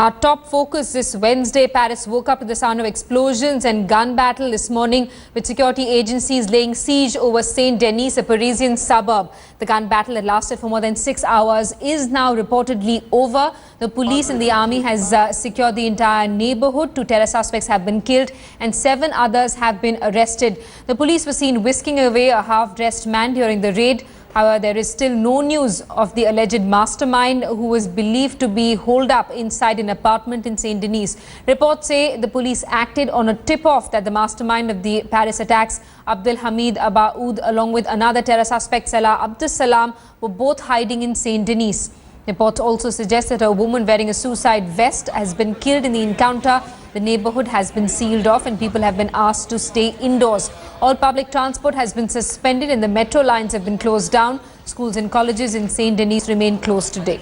Our top focus this Wednesday, Paris woke up to the sound of explosions and gun battle this morning, with security agencies laying siege over Saint Denis, a Parisian suburb. The gun battle that lasted for more than 6 hours is now reportedly over. The police and the army has secured the entire neighborhood. 2 terror suspects have been killed and 7 others have been arrested. The police were seen whisking away a half-dressed man during the raid. However, there is still no news of the alleged mastermind, who was believed to be holed up inside an apartment in Saint Denis. Reports say the police acted on a tip-off that the mastermind of the Paris attacks, Abdelhamid Abaoud, along with another terror suspect, Salah Abdussalam, were both hiding in Saint Denis. Reports also suggest that a woman wearing a suicide vest has been killed in the encounter. The neighborhood has been sealed off and people have been asked to stay indoors. All public transport has been suspended and the metro lines have been closed down. Schools and colleges in Saint Denis remain closed today.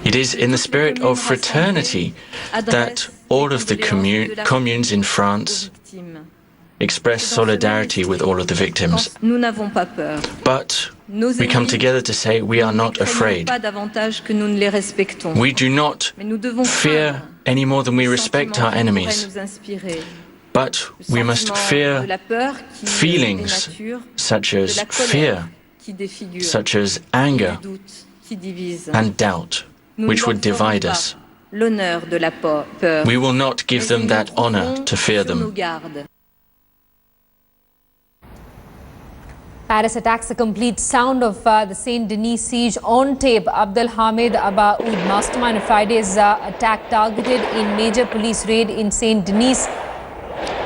It is in the spirit of fraternity that all of the communes in France express solidarity with all of the victims. But we come together to say we are not afraid. We do not fear any more than we respect our enemies. But we must fear feelings such as fear, such as anger and doubt, which would divide us. We will not give them that honor to fear them. Paris attacks the complete sound of the Saint Denis siege on tape. Abdelhamid Abaoud, mastermind of Friday's attack, targeted in major police raid in Saint Denis.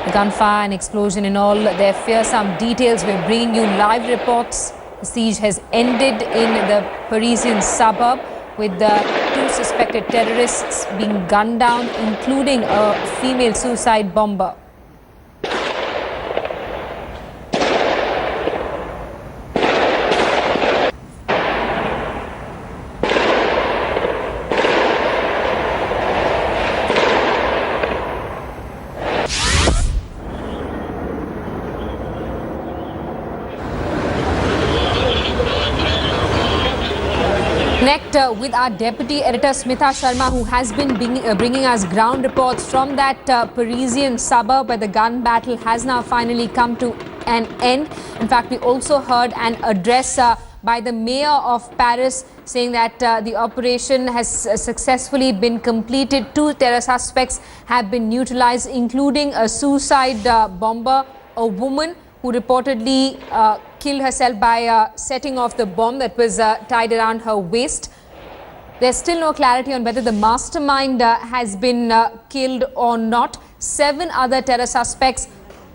The gunfire and explosion and all their fearsome details. We're bringing you live reports. The siege has ended in the Parisian suburb, with the 2 suspected terrorists being gunned down, including a female suicide bomber. Connect with our deputy editor Smita Sharma, who has been bringing us ground reports from that Parisian suburb where the gun battle has now finally come to an end. In fact, we also heard an address by the mayor of Paris saying that the operation has successfully been completed. 2 terror suspects have been neutralized, including a suicide bomber, a woman who reportedly killed herself by setting off the bomb that was tied around her waist. There's still no clarity on whether the mastermind has been killed or not. 7 other terror suspects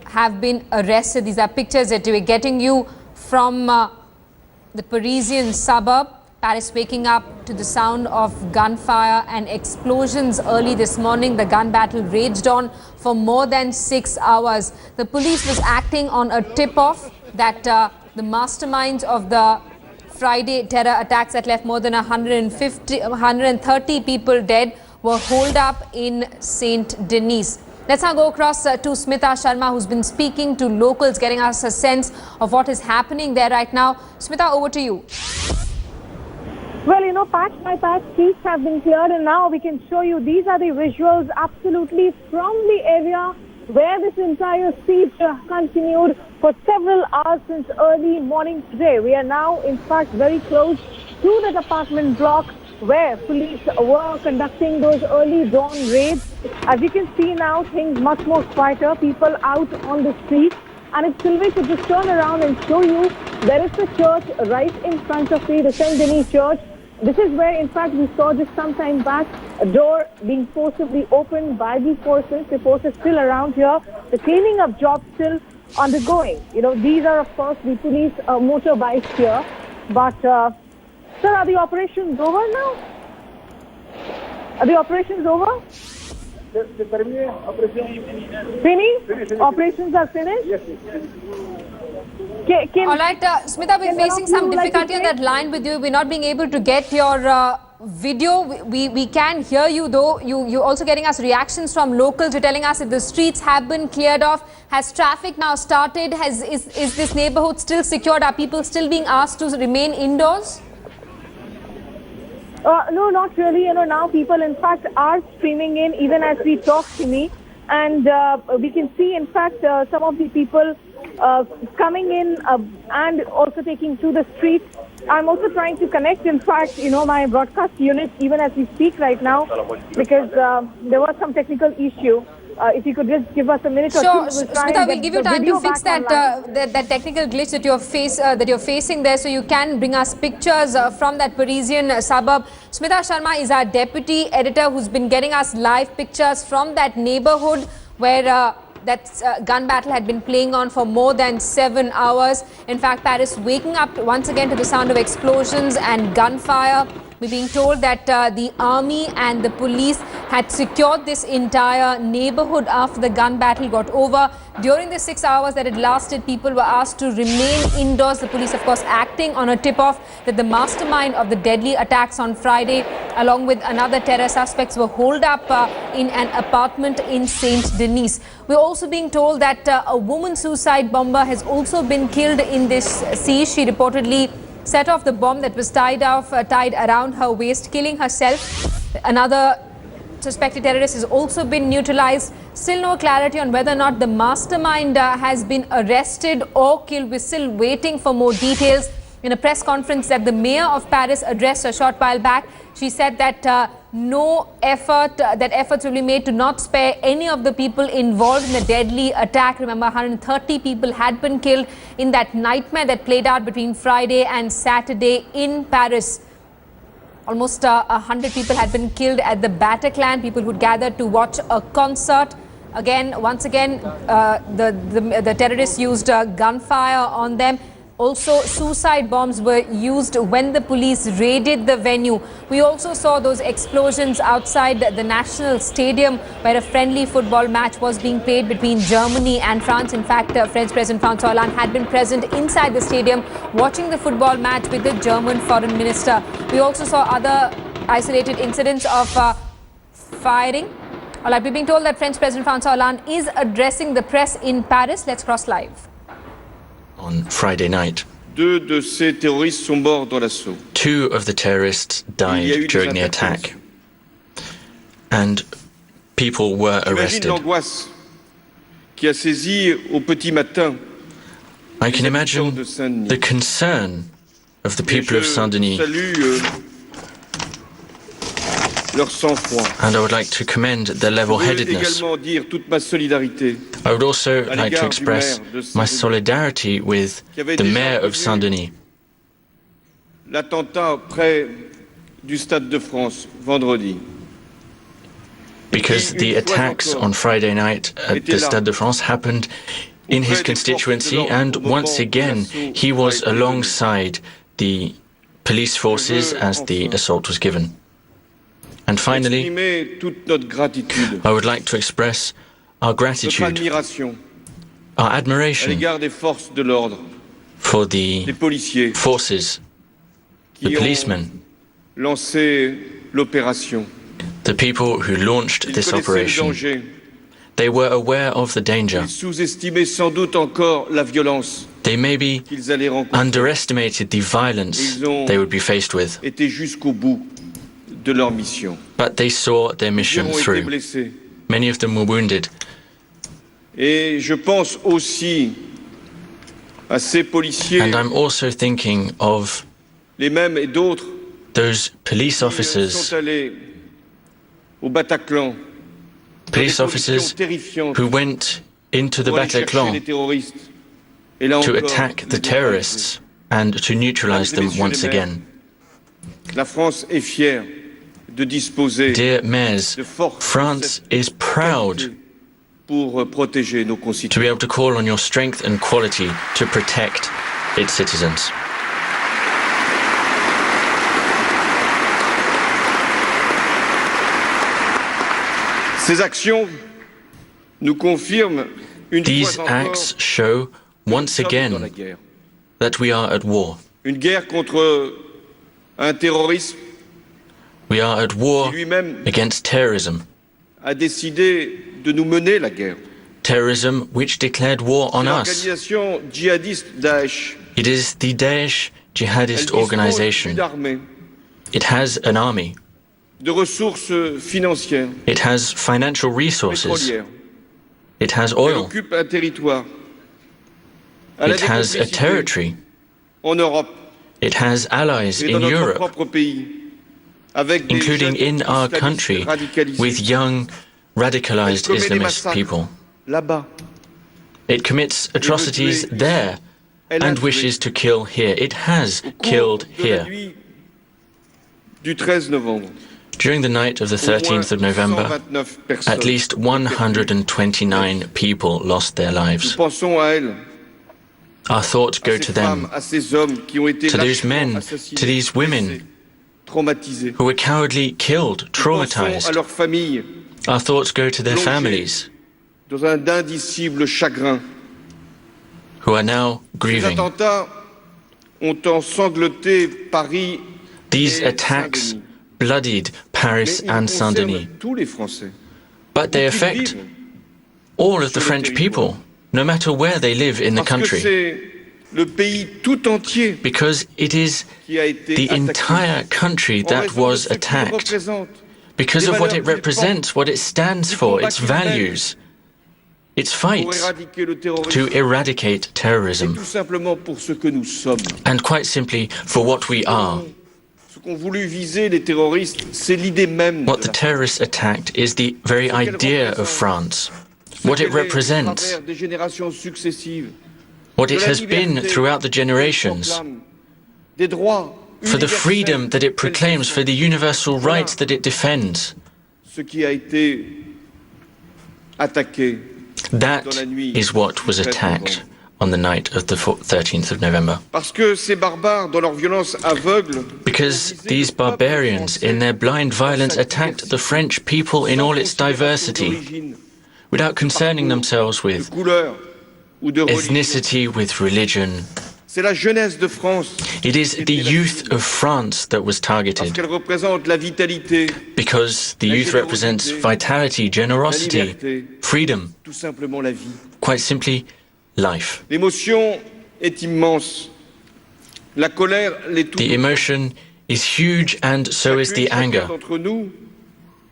have been arrested. These are pictures that we're getting you from the Parisian suburb. Paris waking up to the sound of gunfire and explosions early this morning. The gun battle raged on for more than 6 hours. The police was acting on a tip-off that the masterminds of the Friday terror attacks that left more than 130 people dead were holed up in Saint Denis. Let's now go across to Smita Sharma, who's been speaking to locals, getting us a sense of what is happening there right now. Smita, over to you. Well, you know, patch by patch, streets have been cleared, and now we can show you, these are the visuals absolutely from the area where this entire siege continued for several hours since early morning today. We are now, in fact, very close to that apartment block where police were conducting those early dawn raids. As you can see now, things much more quieter, people out on the streets. And it's Sylvie to just turn around and show you, there is the church right in front of me, the Saint Denis church. This is where, in fact, we saw just some time back a door being forcibly opened by the forces. The forces still around here. The cleaning up job still undergoing. You know, these are, of course, the police motorbikes here. But, sir, are the operations over now? Are the operations over? Finished? Operations are finished? Yes. All right, Smita, we're facing some difficulty on that line with you. We're not being able to get your video. We can hear you, though. You're also getting us reactions from locals. You're telling us that the streets have been cleared off. Has traffic now started? Is this neighborhood still secured? Are people still being asked to remain indoors? No, not really. Now people, in fact, are streaming in even as we talk to me. And we can see, in fact, some of the people coming in and also taking to the streets. I'm also trying to connect, in fact, my broadcast unit even as we speak right now, because there was some technical issue. If you could just give us a minute or two, we'll try Smita, and we'll get give you the time video to fix back that online. that technical glitch that you're facing there, so you can bring us pictures from that Parisian suburb. Smita Sharma is our deputy editor who's been getting us live pictures from that neighborhood where that gun battle had been playing on for more than 7 hours. In fact, Paris waking up once again to the sound of explosions and gunfire. We're being told that the army and the police had secured this entire neighborhood after the gun battle got over. During the 6 hours that it lasted, people were asked to remain indoors. The police, of course, acting on a tip-off that the mastermind of the deadly attacks on Friday, along with another terror suspects, were holed up in an apartment in Saint Denis. We're also being told that a woman suicide bomber has also been killed in this siege. She reportedly set off the bomb that was tied around her waist, killing herself. Another suspected terrorist has also been neutralized. Still no clarity on whether or not the mastermind has been arrested or killed. We're still waiting for more details. In a press conference that the mayor of Paris addressed a short while back, she said that efforts will be made to not spare any of the people involved in the deadly attack. Remember, 130 people had been killed in that nightmare that played out between Friday and Saturday in Paris. Almost 100 people had been killed at the Bataclan, people who gathered to watch a concert. Once again, the terrorists used gunfire on them. Also, suicide bombs were used when the police raided the venue. We also saw those explosions outside the National Stadium where a friendly football match was being played between Germany and France. In fact, French President François Hollande had been present inside the stadium watching the football match with the German foreign minister. We also saw other isolated incidents of firing. All right, we're being told that French President François Hollande is addressing the press in Paris. Let's cross live. On Friday night, Deux de ces terroristes sont morts dans l'assaut. 2 of the terrorists died during the attack, and people were J'imagine arrested. l'angoisse qui a saisi au petit matin I can les imagine habitants de Saint-Denis. the concern of the people of Saint Denis, Je salue leur sang-froid. and I would like to commend their Je veux level-headedness. également dire toute ma solidarité I would also à like to l'égard du express maire de my Saint-Denis, solidarity with qui avait the déjà mayor of prévu Saint Denis, l'attentat près du Stade de France vendredi. because the attacks on Friday night at the Stade de France happened in his constituency, and once again he was alongside the police forces as the assault was given. And finally, Exprimer toute notre gratitude, I would like to express our notre gratitude, admiration our à admiration l'égard des forces de l'ordre, for des the policiers forces, the qui ont policemen, lancé l'opération. the people who launched Ils this connaissaient le operation. danger. They were aware of the danger. Ils sous-estimaient sans doute encore la violence They maybe qu'ils allaient rencontrer. underestimated the violence they would be faced with, Étaient jusqu'au bout de leur mission. but they saw their Ils mission ont été through. blessés. Many of them were wounded. Et je pense aussi à ces policiers, And I'm also thinking of les mêmes et d'autres, those police qui officers, sont allés au Bataclan, dans des police officers conditions terrifiantes, who went into the pour aller chercher les Bataclan terroristes. Et là to encore, attack the les terrorists and to neutralize them once again. La France est fière de disposer Dear mayors, de forces France is proud pour protéger nos to concitoyens. be able to call on your strength and quality to protect its citizens. Ces actions nous confirment une These fois encore acts show once que nous sommes dans la again guerre. that we are at war. Une guerre contre un terrorisme We are at war qui lui-même against terrorism. a décidé de nous mener la guerre. Terrorism which declared war on us. L'organisation djihadiste Daesh, It is the Daesh elle jihadist dispose organization. d'une armée, It has an army. de ressources financières, It has financial resources. pétrolières. It has Elle oil. occupe un territoire. Elle a It des has a complicités territory. en Europe It has allies et in dans notre Europe, propre pays, avec des including jeunes in our islamistes country, radicalisés. with young radicalized Elle commet des Islamist massacres people. là-bas. It commits atrocities tuer there Elle a and tué wishes to kill here. It has au cours killed de la here. nuit du 13 novembre. During the night of the 13th of November, 129 at personnes. least 129 people lost their Nous lives. pensons à elles, Our thoughts à go ces to femmes, them, à ces hommes qui ont été to those lâchement men, assassinés, to these women blessés, traumatisés. who were cowardly killed, Nous pensons à traumatized. leurs familles, Our thoughts go to their plongées families, dans un indicible chagrin. who are now Ces grieving. attentats ont ensanglanté Paris These et attacks Saint-Denis. bloodied Paris Mais ils and Saint Denis, concernent tous les Français. but they Où qu'ils affect vivent. all of the sur le French territoire. people, no matter where they live in the Parce que country, c'est le pays tout entier because it is qui a été the attaqué. entire country En that raison de was ce qu'il attacked, représente, because des of what it valeurs qu'il represents, what it stands du for, combat its qu'il mène values, its pour fight éradiquer le terrorisme. to eradicate C'est terrorism, tout simplement pour ce que nous sommes. and quite simply for what we are. Ce qu'ont voulu viser les terroristes, c'est l'idée même What de the la terrorists attacked is the very idea of France, what it qu'elle est à represents, travers des générations successives. what De it la has been liberté throughout the qu'elle generations, proclame, des droits for the universels freedom that it tels qu'ils proclaims, sont. for the universal Voilà rights that it defends. Ce qui a été attaqué That dans la nuit is what was du 13 attacked novembre. on the night of the 13th of November. Parce que ces barbares, dans leur violence aveugle, Because ont visé these le peuple barbarians, français in their blind dans violence, sa attacked the diversité, French people in sans all its considération diversity, d'origine, without concerning parcours, themselves de with couleur ou de religion. ethnicity, with religion. C'est la jeunesse de France It is qui the était la youth cible, of France that was parce targeted, qu'elle représente la vitalité, because the La youth represents générosité, vitality, la generosity, liberté, freedom, tout simplement la vie. quite simply, life. L'émotion est immense. La colère l'est tout. The emotion is huge, and so is the Chacune, chacun anger. d'entre nous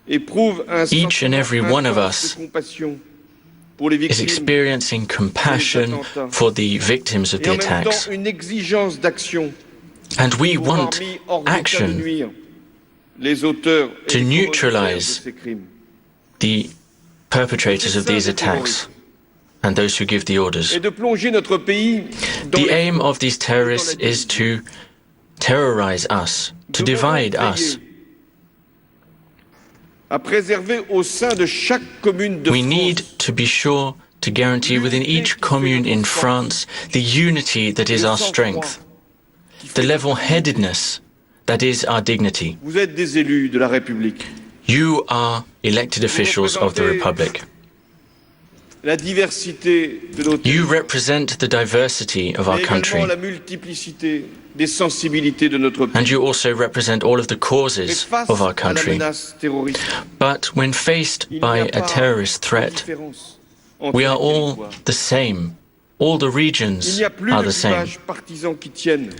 éprouve un Each and sentiment every one of intense us de compassion pour les is victimes experiencing compassion for the victims of et the en même temps attacks. une exigence d'action And we pour avoir want mis hors d'état de action nuire les auteurs et to les commanditaires neutralize de ces crimes. the perpetrators of these attacks and those who give the orders. Et de plonger notre pays dans The les aim faux of these terrorists is to terrorize us, to divide us. à préserver au sein de chaque commune de We France need to be sure to guarantee within each commune in France the unity that is our strength, the level-headedness that is our dignity. Vous êtes des élus de la République. You are elected officials of the Republic. La diversité de nos You territoires, represent the diversity of our mais country, également la multiplicité des sensibilités de notre pays. and you also represent all of the Mais causes face of our à la country. menace terroriste, But when faced il n'y by a a pas terrorist de threat, différence entre we are les all territoires. the same. All the Il regions n'y a plus are de the same. clivages partisans qui tiennent.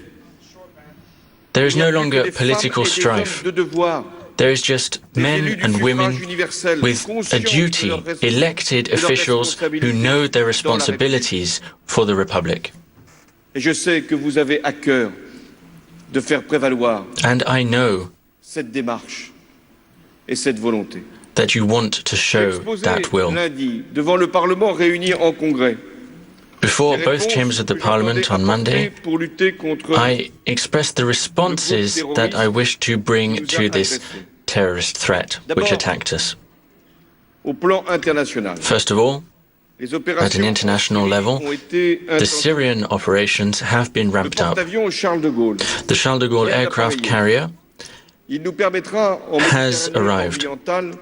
There is Il n'y a no plus que longer des femmes political et des hommes strife. de devoir, There is just des élus men du and suffrage women universel, with a conscients de duty, leurs res- elected de leurs officials who responsabilités know their dans la responsibilities for the Republic. Et je sais que vous avez à cœur de faire prévaloir And I know cette démarche et cette volonté. that you want to show Exposé that will. lundi devant le Parlement réuni en congrès. Before Les both réponses chambers of the que Parliament j'entendais on Monday, apporter pour lutter contre I expressed the responses that I wish to bring to this terrorist threat which attacked us. au plan international. First of all, Les at opérations an international level, ont été the intensifiées. Syrian operations have been Le ramped up. porte-avions Charles de Gaulle, The Charles de Gaulle aircraft carrier, il nous permettra en has Méditerranée arrived. orientale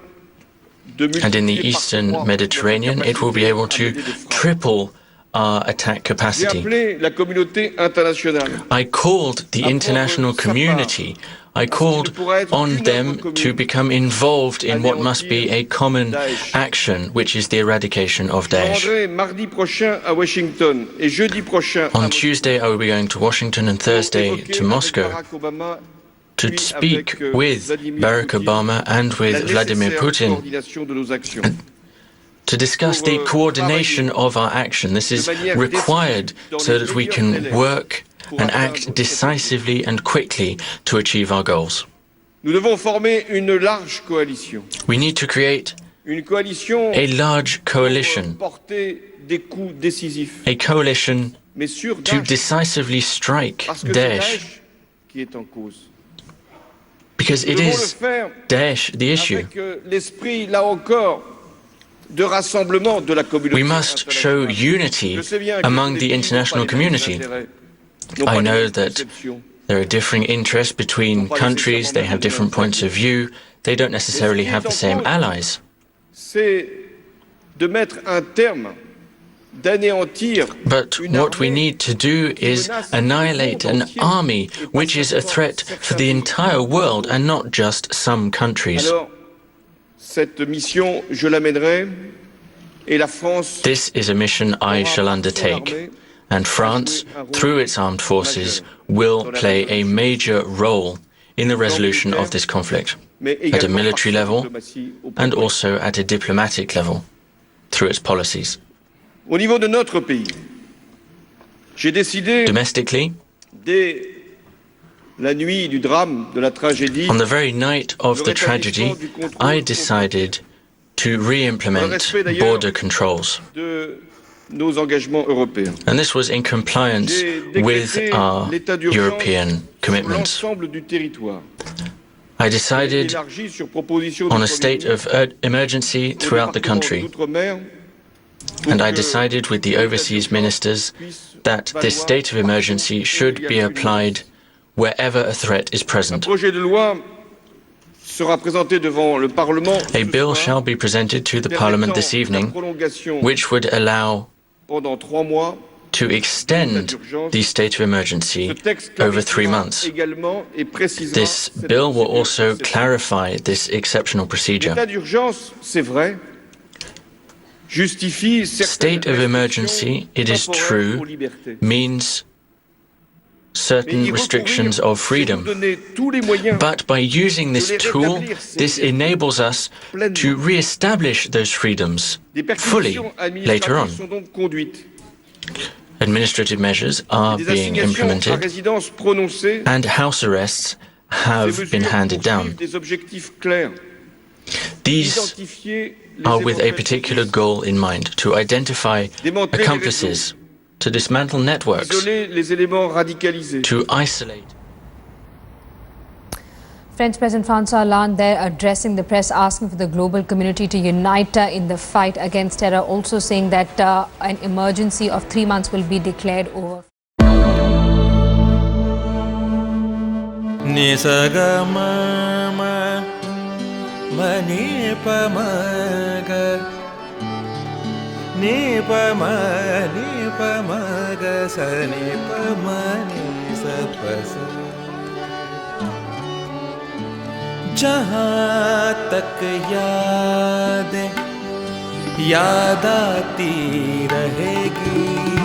de and in the multiplier par eastern trois Mediterranean, notre it will be capacité able à to mener des frappes. triple our attack J'ai capacity. appelé la communauté internationale I called the international community. I called on them to become involved in what must be a common action, which is the eradication of Je Daesh. rendrai mardi prochain à Washington et jeudi prochain à On Moscou Tuesday, I will be going to Washington and pour Thursday évoquer to avec Moscow Barack Obama to speak with Barack Obama and with Vladimir Putin to discuss the coordination of our action. This is required so that we can work and act decisively and quickly to achieve our goals. We need to create a large coalition, a coalition to decisively strike Daesh, because it is Daesh the issue. We must show unity among the international community. I know that there are differing interests between countries, they have different points of view, they don't necessarily have the same allies. But what we need to do is annihilate an army which is a threat for the entire world and not just some countries. This is a mission I shall undertake, and France, through its armed forces, will play a major role in the resolution of this conflict, at a military level and also at a diplomatic level, through its policies. Domestically, on the very night of the tragedy, I decided to re-implement border controls. And this was in compliance with our European commitments. I decided on a state of emergency throughout the country. And I decided with the overseas ministers that this state of emergency should be applied wherever a threat is present. A bill shall be presented to the Parliament this evening, which would allow to extend the state of emergency over 3 months. This bill will also clarify this exceptional procedure. State of emergency, it is true, means certain restrictions of freedom. But by using this tool, this enables us to re-establish those freedoms fully later on. Administrative measures are being implemented, and house arrests have been handed down. These are with a particular goal in mind: to identify accomplices, to dismantle networks, to isolate. French President François Hollande there addressing the press, asking for the global community to unite in the fight against terror, also saying that an emergency of 3 months will be declared over. जहाँ तक यादें याद आती रहेगी।